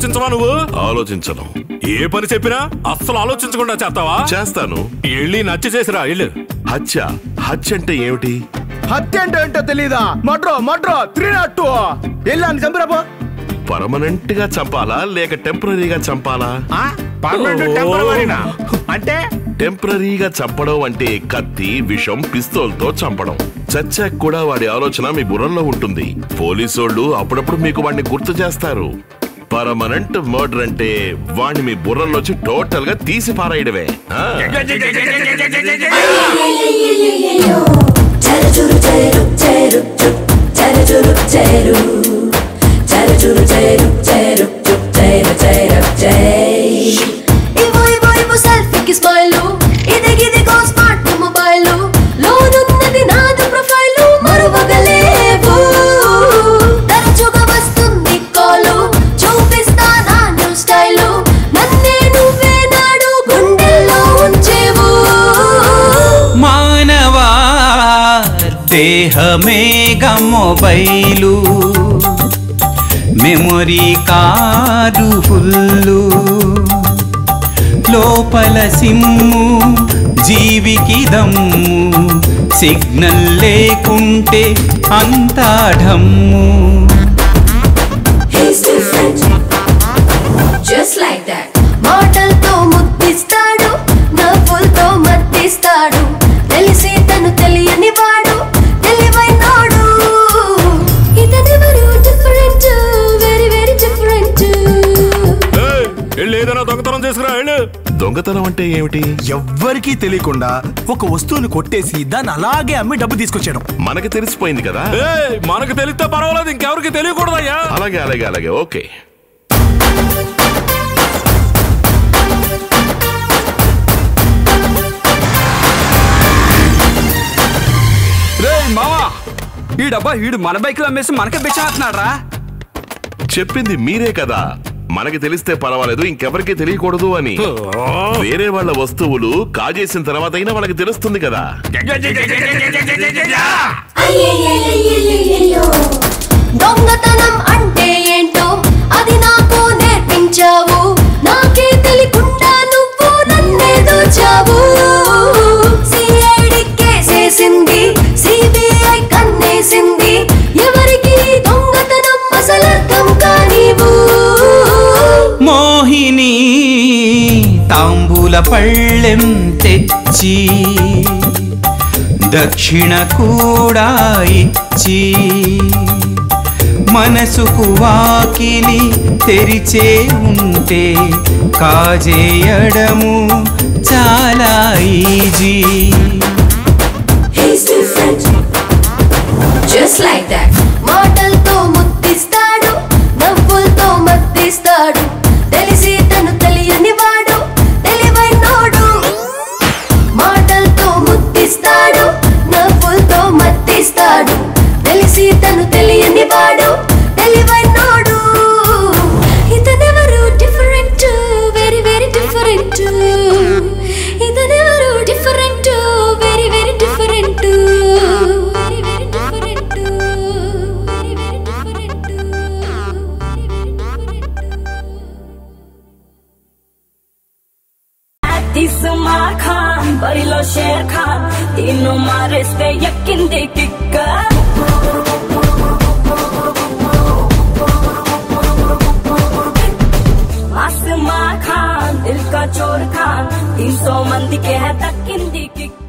ఆలోచించవా నువ్వు? ఆలోచించను. ఏ పని చెప్పినా అస్సలు ఆలోచించకుండా చేస్తావా? చేస్తాను. వెళ్ళి నచ్చి చేసిరా ఇల్లు. హత్య అంటే ఏమిటి? హత్య అంటే ఏంటో తెలీదా? మడ్రో 302 వెళ్ళాను చంపురాబో. పర్మనెంట్ గా చంపాలా లేక టెంపరీగా చంపాలా? అంటే టెంపరీగా చంపడం అంటే కత్తి, విషం, పిస్తోల్తో చంపడం. చచ్చాక కూడా వాడి ఆలోచన మీ బుర్రలో ఉంటుంది. పోలీసోళ్ళు అప్పుడప్పుడు మీకు వాడిని గుర్తు చేస్తారు. పర్మనెంట్ మర్డర్ అంటే వాడిని మీ బుర్రలోంచి టోటల్ గా తీసి పారేయడమే. దేహమేగా మొబైలు, మెమొరీ కార్డు ఫుల్లు, లోపల సిమ్ము జీవికి దమ్ము, సిగ్నల్ లేకుంటే అంతా ఢమ్ము. మాటలతో ముద్దిస్తాడు, నవ్వులతో మత్తిస్తాడు, తెలిసి తను తెలియని వాడు, తెలివైనోడు. ఇతనెవరు డిఫరెంట్, వెరీ వెరీ డిఫరెంట్. ఏదైనా దొంగతనం చేసుకురా. దొంగతనం అంటే ఏమిటి? ఎవ్వరికీ తెలియకుండా ఒక వస్తువుని కొట్టేసి దాన్ని అలాగే అమ్మి డబ్బు తీసుకొచ్చాడు. మనకి తెలిసిపోయింది కదా. మనకు తెలిస్తే పర్వాలేదు, ఇంకెవరికి తెలియకూడదయ్యా. అలాగే ఓకే. మావా, ఈ డబ్బా వీడు మన బైక్ లో అమ్మేసి మనకే బెచ్చేస్తున్నాడు రా. చెప్పింది మీరే కదా, మనకి తెలిస్తే పర్వాలేదు, ఇంకెవరికి తెలియకూడదు అని. వేరే వాళ్ళ వస్తువులు కాజేసిన తర్వాత అయినా వాళ్ళకి తెలుస్తుంది కదా. దొంగతనం అంటే ఏంటో అది నాకు నేర్పించావు, నాకే తెలియకుండా నువ్వు నన్నే దోచావు. సిఐడి కేసేసింది, సిబిఐ కన్నేసింది, ఎవరికి దొంగతనం అసలర్థం కానివు. మోహిని తాంబూల పళ్ళెం తెచ్చి దక్షిణ కూడా ఇచ్చి, మనసుకు వాకిలి తెరిచే ఉంటే కాజేయడము చాలా ఈజీ. Just like that. మాటలతో ముద్దిస్తాడు, నవ్వులతో మత్తిస్తాడు, తెలిసి తను తెలియని వాడు, తెలివైనోడు. మాటలతో ముద్దిస్తాడు, నవ్వులతో మత్తిస్తాడు, తెలిసి తను తెలియని వాడు, తెలివైనోడు. ఇతనెవరు డిఫరెంట్, వెరీ వెరీ డిఫరెంట్. ఇతనెవరు different, very very different. Umar Khan बरिलो शेर खान तीनों मारे से यकीन दे किक्का आसमां खान दिल का चोर खान 300 मंदी के है तकिन दी किक्का